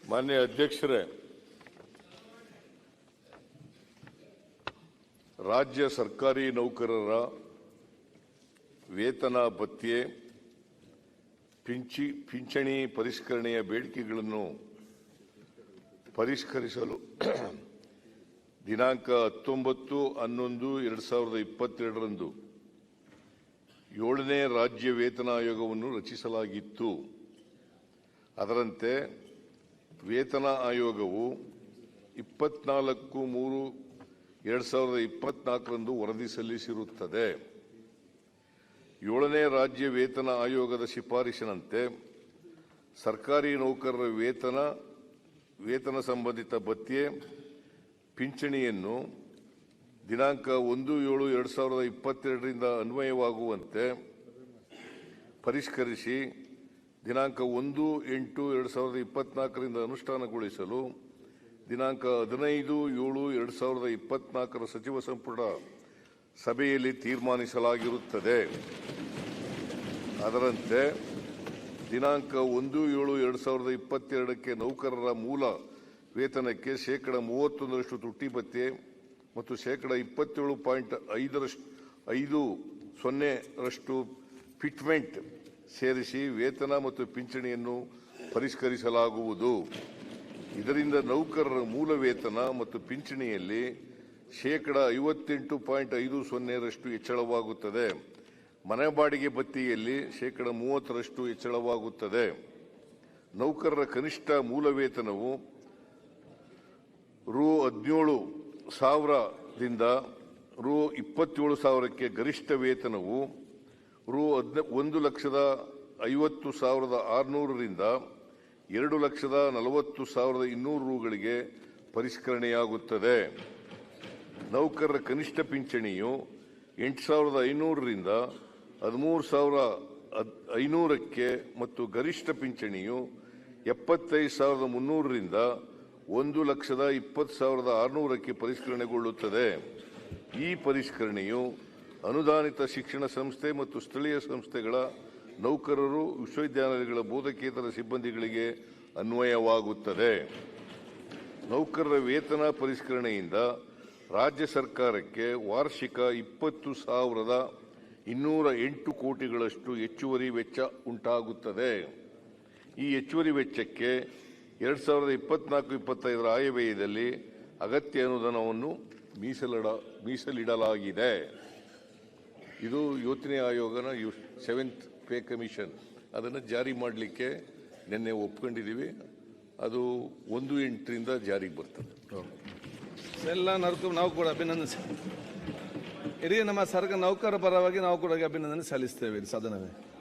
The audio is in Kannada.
ಮಾನ್ಯ ಅಧ್ಯಕ್ಷರೇ, ರಾಜ್ಯ ಸರ್ಕಾರಿ ನೌಕರರ ವೇತನ ಭತ್ಯೆ ಪಿಂಚಣಿ ಪರಿಷ್ಕರಣೆಯ ಬೇಡಿಕೆಗಳನ್ನು ಪರಿಷ್ಕರಿಸಲು ದಿನಾಂಕ 19/11/2022ರಂದು 7ನೇ ರಾಜ್ಯ ವೇತನ ಆಯೋಗವನ್ನು ರಚಿಸಲಾಗಿತ್ತು. ಅದರಂತೆ ವೇತನ ಆಯೋಗವು 24/3/2024ರಂದು ವರದಿ ಸಲ್ಲಿಸಿರುತ್ತದೆ. 7ನೇ ರಾಜ್ಯ ವೇತನ ಆಯೋಗದ ಶಿಫಾರಸಿನಂತೆ ಸರ್ಕಾರಿ ನೌಕರರ ವೇತನ ಸಂಬಂಧಿತ ಭತ್ಯೆ ಪಿಂಚಣಿಯನ್ನು ದಿನಾಂಕ 1/7/2022ರಿಂದ ಅನ್ವಯವಾಗುವಂತೆ ಪರಿಷ್ಕರಿಸಿ ದಿನಾಂಕ 1/8/2024ರಿಂದ ಅನುಷ್ಠಾನಗೊಳಿಸಲು ದಿನಾಂಕ 15/7/2024 ಸಚಿವ ಸಂಪುಟ ಸಭೆಯಲ್ಲಿ ತೀರ್ಮಾನಿಸಲಾಗಿರುತ್ತದೆ. ಅದರಂತೆ ದಿನಾಂಕ 1/7/2022ಕ್ಕೆ ನೌಕರರ ಮೂಲ ವೇತನಕ್ಕೆ 31% ತುಟ್ಟಿ ಭತ್ಯೆ ಮತ್ತು 27.50% ಫಿಟ್ಮೆಂಟ್ ಸೇರಿಸಿ ವೇತನ ಮತ್ತು ಪಿಂಚಣಿಯನ್ನು ಪರಿಷ್ಕರಿಸಲಾಗುವುದು. ಇದರಿಂದ ನೌಕರರ ಮೂಲ ವೇತನ ಮತ್ತು ಪಿಂಚಣಿಯಲ್ಲಿ 58.50% ಹೆಚ್ಚಳವಾಗುತ್ತದೆ. ಮನೆ ಬಾಡಿಗೆ ಭತ್ಯೆಯಲ್ಲಿ 30% ಹೆಚ್ಚಳವಾಗುತ್ತದೆ. ನೌಕರರ ಕನಿಷ್ಠ ಮೂಲ ವೇತನವು ರೂ. 17,000ದಿಂದ ರೂ. 27,000ಕ್ಕೆ, ಗರಿಷ್ಠ ವೇತನವು ರೂ. 1,50,600ರಿಂದ 2,40,200ಗಳಿಗೆ ಪರಿಷ್ಕರಣೆಯಾಗುತ್ತದೆ. ನೌಕರರ ಕನಿಷ್ಠ ಪಿಂಚಣಿಯು 8,500ರಿಂದ 13,500ಕ್ಕೆ ಮತ್ತು ಗರಿಷ್ಠ ಪಿಂಚಣಿಯು 75,300ರಿಂದ 1,20,600ಕ್ಕೆ ಪರಿಷ್ಕರಣೆಗೊಳ್ಳುತ್ತದೆ. ಈ ಪರಿಷ್ಕರಣೆಯು ಅನುದಾನಿತ ಶಿಕ್ಷಣ ಸಂಸ್ಥೆ ಮತ್ತು ಸ್ಥಳೀಯ ಸಂಸ್ಥೆಗಳ ನೌಕರರು, ವಿಶ್ವವಿದ್ಯಾಲಯಗಳ ಬೋಧಕೇತರ ಸಿಬ್ಬಂದಿಗಳಿಗೆ ಅನ್ವಯವಾಗುತ್ತದೆ. ನೌಕರರ ವೇತನ ಪರಿಷ್ಕರಣೆಯಿಂದ ರಾಜ್ಯ ಸರ್ಕಾರಕ್ಕೆ ವಾರ್ಷಿಕ 20,208 ಕೋಟಿಗಳಷ್ಟು ಹೆಚ್ಚುವರಿ ವೆಚ್ಚ ಉಂಟಾಗುತ್ತದೆ. ಈ ಹೆಚ್ಚುವರಿ ವೆಚ್ಚಕ್ಕೆ 2024-25ರ ಆಯವ್ಯಯದಲ್ಲಿ ಅಗತ್ಯ ಅನುದಾನವನ್ನು ಮೀಸಲಿಡಲಾಗಿದೆ. ಇದು ಯೋಜನೆ ಆಯೋಗನ 7th ಪೇ ಕಮಿಷನ್ ಅದನ್ನು ಜಾರಿ ಮಾಡಲಿಕ್ಕೆ ನಿನ್ನೆ ಒಪ್ಕೊಂಡಿದ್ದೀವಿ. ಅದು 1/8ರಿಂದ ಜಾರಿಗೆ ಬರ್ತದೆ. ಎಲ್ಲ ನಾವು ಕೂಡ ಅಭಿನಂದಿಸಿ ಇಡೀ ನಮ್ಮ ಸರ್ಕಾರ ನೌಕರರ ಪರವಾಗಿ ನಾವು ಕೂಡ ಅಭಿನಂದನೆ ಸಲ್ಲಿಸ್ತೇವೆ ಸದನವೇ.